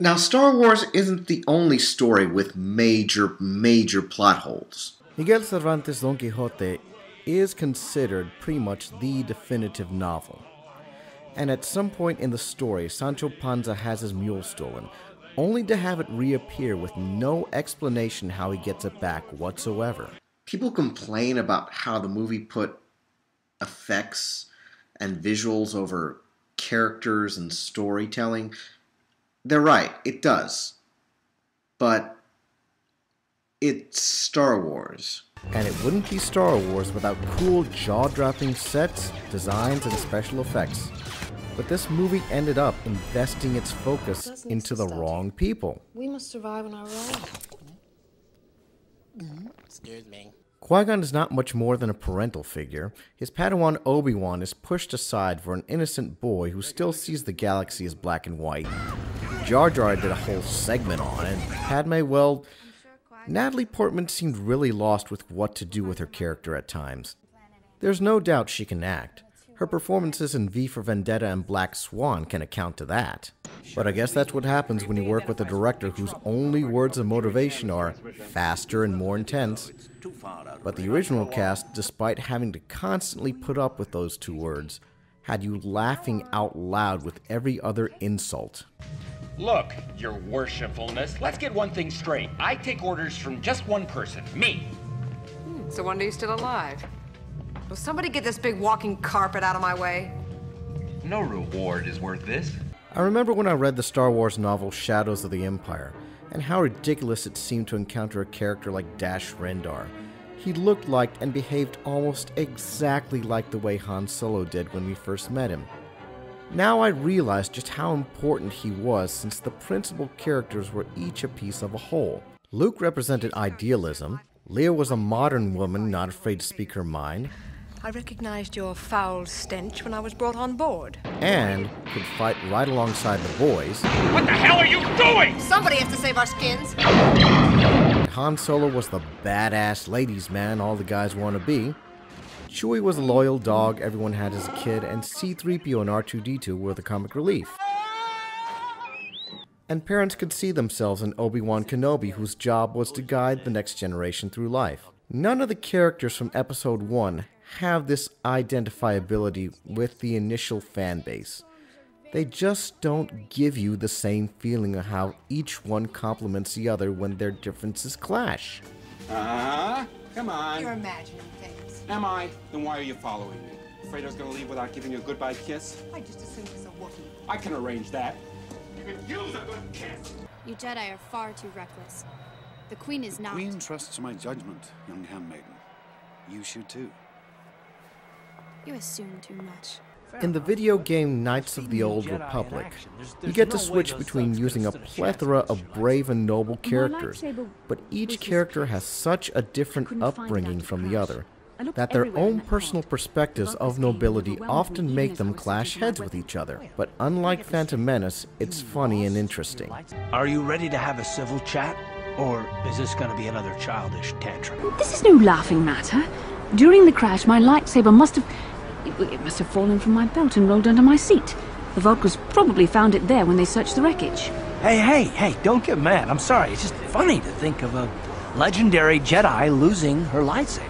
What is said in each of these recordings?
Now, Star Wars isn't the only story with major plot holes. Miguel Cervantes' Don Quixote is considered pretty much the definitive novel. And at some point in the story, Sancho Panza has his mule stolen, only to have it reappear with no explanation how he gets it back whatsoever. People complain about how the movie put effects and visuals over characters and storytelling. They're right, it does. But it's Star Wars. And it wouldn't be Star Wars without cool, jaw-dropping sets, designs, and special effects. But this movie ended up investing its focus into the wrong people. We must survive on our own. Excuse me. Qui-Gon is not much more than a parental figure. His Padawan Obi-Wan is pushed aside for an innocent boy who still sees the galaxy as black and white. Jar Jar did a whole segment on it. Padme, well, Natalie Portman seemed really lost with what to do with her character at times. There's no doubt she can act. Her performances in V for Vendetta and Black Swan can account to that. But I guess that's what happens when you work with a director whose only words of motivation are faster and more intense. But the original cast, despite having to constantly put up with those two words, had you laughing out loud with every other insult. Look, your worshipfulness, let's get one thing straight. I take orders from just one person, me. It's a wonder you're still alive. Will somebody get this big walking carpet out of my way? No reward is worth this. I remember when I read the Star Wars novel Shadows of the Empire, and how ridiculous it seemed to encounter a character like Dash Rendar. He looked like and behaved almost exactly like the way Han Solo did when we first met him. Now I realize just how important he was, since the principal characters were each a piece of a whole. Luke represented idealism, Leia was a modern woman not afraid to speak her mind, I recognized your foul stench when I was brought on board. and could fight right alongside the boys. What the hell are you doing? Somebody has to save our skins. Han Solo was the badass ladies man all the guys want to be. Chewie was a loyal dog everyone had as a kid, and C-3PO and R2-D2 were the comic relief. And parents could see themselves in Obi-Wan Kenobi, whose job was to guide the next generation through life. None of the characters from Episode 1 have this identifiability with the initial fan base. They just don't give you the same feeling of how each one complements the other when their differences clash. Come on. You're imagining things. Am I? Then why are you following me? Afraid I was gonna leave without giving you a goodbye kiss? I just assumed it's a Wookiee. I can arrange that. You could use a good kiss. You Jedi are far too reckless. The Queen is not. Queen trusts my judgment, young handmaiden. You should too. You assume too much. In the video game Knights of the Old Republic, you get to switch between using a plethora of brave and noble characters, but each character has such a different upbringing from the other, that their own personal perspectives of nobility often make them clash heads with each other. But unlike Phantom Menace, it's funny and interesting. Are you ready to have a civil chat? Or is this gonna be another childish tantrum? This is no laughing matter. During the crash, my lightsaber must have fallen from my belt and rolled under my seat. The Vulkars probably found it there when they searched the wreckage. Hey, don't get mad. I'm sorry. It's just funny to think of a legendary Jedi losing her lightsaber.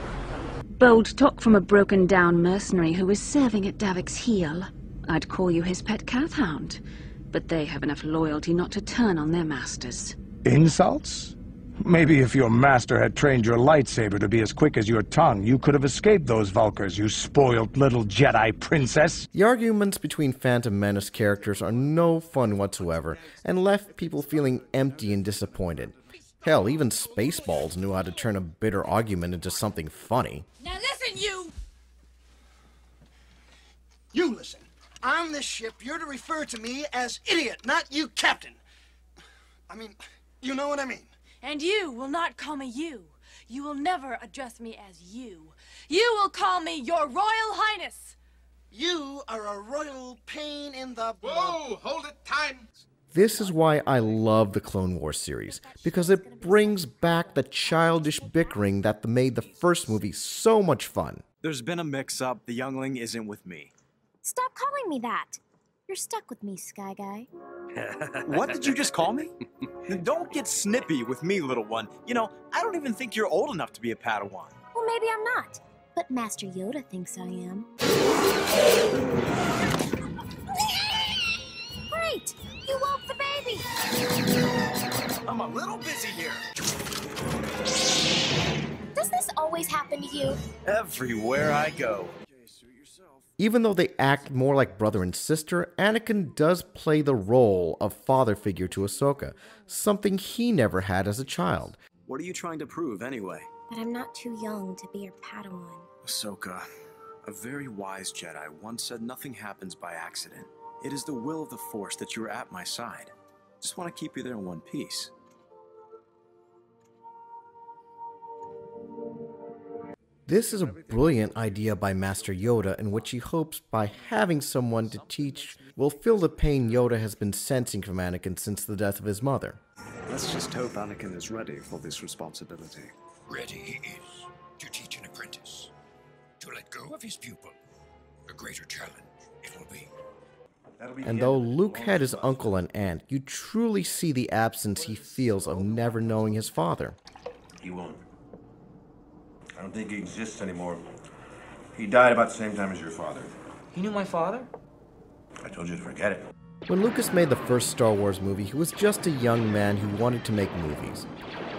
Bold talk from a broken-down mercenary who is serving at Davik's heel. I'd call you his pet cat-hound, but they have enough loyalty not to turn on their masters. Insults? Maybe if your master had trained your lightsaber to be as quick as your tongue, you could have escaped those Vulkars, you spoiled little Jedi princess. The arguments between Phantom Menace characters are no fun whatsoever, and left people feeling empty and disappointed. Hell, even Spaceballs knew how to turn a bitter argument into something funny. Now listen, you! You listen. On this ship, you're to refer to me as idiot, not you, Captain. I mean, you know what I mean. And you will not call me you. You will never address me as you. You will call me your Royal Highness. You are a royal pain in the... Whoa, hold it, time. This is why I love the Clone Wars series, because it brings back the childish bickering that made the first movie so much fun. There's been a mix-up. The youngling isn't with me. Stop calling me that. You're stuck with me, Sky Guy. What did you just call me? Don't get snippy with me, little one. You know, I don't even think you're old enough to be a Padawan. Well, maybe I'm not, but Master Yoda thinks I am. Great! You woke the baby! I'm a little busy here. Does this always happen to you? Everywhere I go. Even though they act more like brother and sister, Anakin does play the role of father figure to Ahsoka, something he never had as a child. What are you trying to prove, anyway? That I'm not too young to be your Padawan. Ahsoka, a very wise Jedi once said nothing happens by accident. It is the will of the Force that you are at my side. Just want to keep you there in one piece. This is a brilliant idea by Master Yoda in which he hopes by having someone to teach will fill the pain Yoda has been sensing from Anakin since the death of his mother. Let's just hope Anakin is ready for this responsibility. Ready he is to teach an apprentice, to let go of his pupil. A greater challenge it will be. And though Luke had his uncle and aunt, you truly see the absence he feels of never knowing his father. He won't. I don't think he exists anymore. He died about the same time as your father. He knew my father? I told you to forget it. When Lucas made the first Star Wars movie, he was just a young man who wanted to make movies.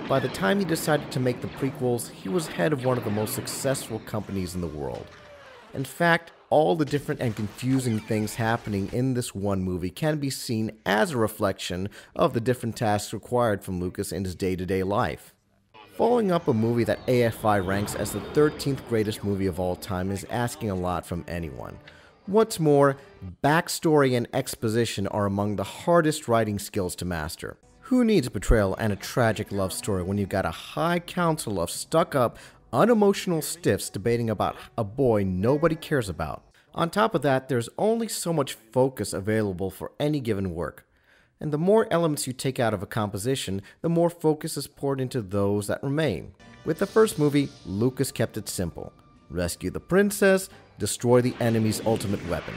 By the time he decided to make the prequels, he was head of one of the most successful companies in the world. In fact, all the different and confusing things happening in this one movie can be seen as a reflection of the different tasks required from Lucas in his day-to-day life. Following up a movie that AFI ranks as the 13th greatest movie of all time is asking a lot from anyone. What's more, backstory and exposition are among the hardest writing skills to master. Who needs betrayal and a tragic love story when you've got a high council of stuck-up, unemotional stiffs debating about a boy nobody cares about? On top of that, there's only so much focus available for any given work. And the more elements you take out of a composition, the more focus is poured into those that remain. With the first movie, Lucas kept it simple. Rescue the princess, destroy the enemy's ultimate weapon.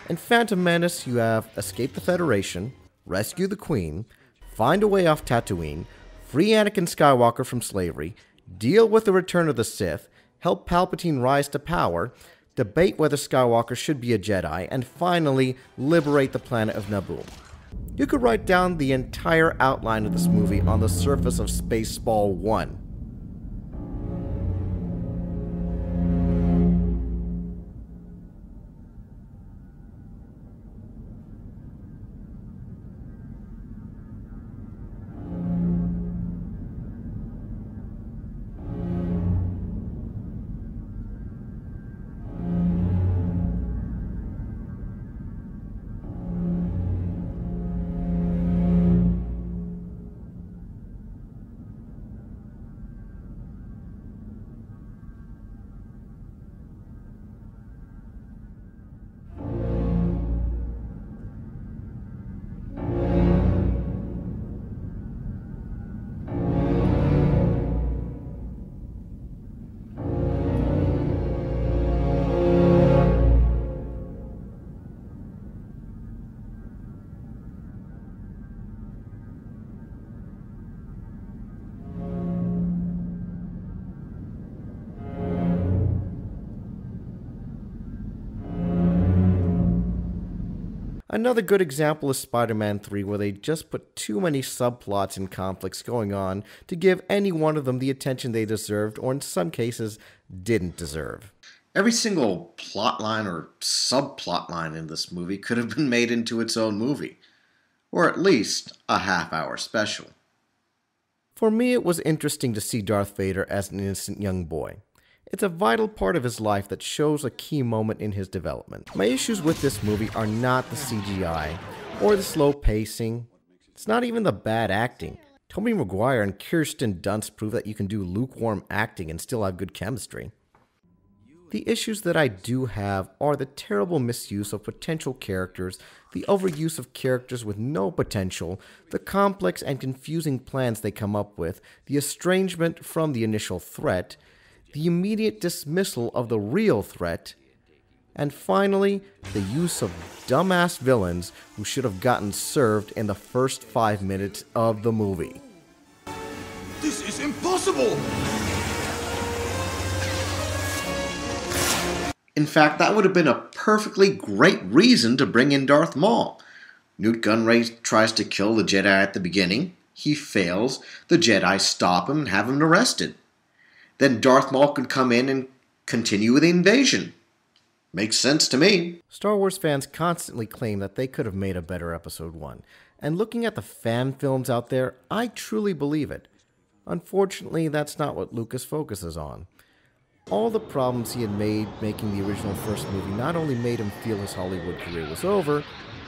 In Phantom Menace, you have escape the Federation, rescue the Queen, find a way off Tatooine, free Anakin Skywalker from slavery, deal with the return of the Sith, help Palpatine rise to power, debate whether Skywalker should be a Jedi, and finally, liberate the planet of Naboo. You could write down the entire outline of this movie on the surface of Spaceball 1. Another good example is Spider-Man 3, where they just put too many subplots and conflicts going on to give any one of them the attention they deserved, or in some cases, didn't deserve. Every single plotline or subplotline in this movie could have been made into its own movie, or at least a half-hour special. For me, it was interesting to see Darth Vader as an innocent young boy. It's a vital part of his life that shows a key moment in his development. My issues with this movie are not the CGI, or the slow pacing. It's not even the bad acting. Tobey Maguire and Kirsten Dunst prove that you can do lukewarm acting and still have good chemistry. The issues that I do have are the terrible misuse of potential characters, the overuse of characters with no potential, the complex and confusing plans they come up with, the estrangement from the initial threat, the immediate dismissal of the real threat, And finally, the use of dumbass villains who should have gotten served in the first 5 minutes of the movie. This is impossible! In fact, that would have been a perfectly great reason to bring in Darth Maul. Newt Gunray tries to kill the Jedi at the beginning. He fails. The Jedi stop him and have him arrested. Then Darth Maul could come in and continue with the invasion. Makes sense to me. Star Wars fans constantly claim that they could have made a better Episode 1. And looking at the fan films out there, I truly believe it. Unfortunately, that's not what Lucas focuses on. All the problems he had made making the original first movie not only made him feel his Hollywood career was over,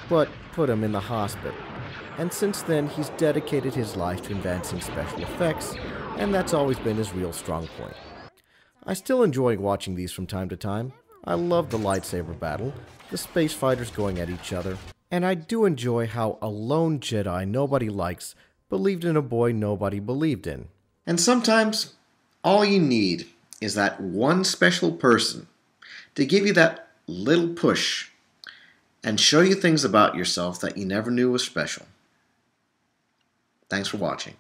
but put him in the hospital. And since then, he's dedicated his life to advancing special effects, and that's always been his real strong point. I still enjoy watching these from time to time. I love the lightsaber battle, the space fighters going at each other, and I do enjoy how a lone Jedi nobody likes believed in a boy nobody believed in. And sometimes, all you need is that one special person to give you that little push and show you things about yourself that you never knew was special. Thanks for watching.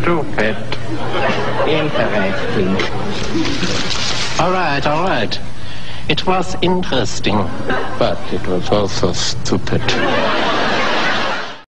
Stupid. Interesting. All right. It was interesting, but it was also stupid.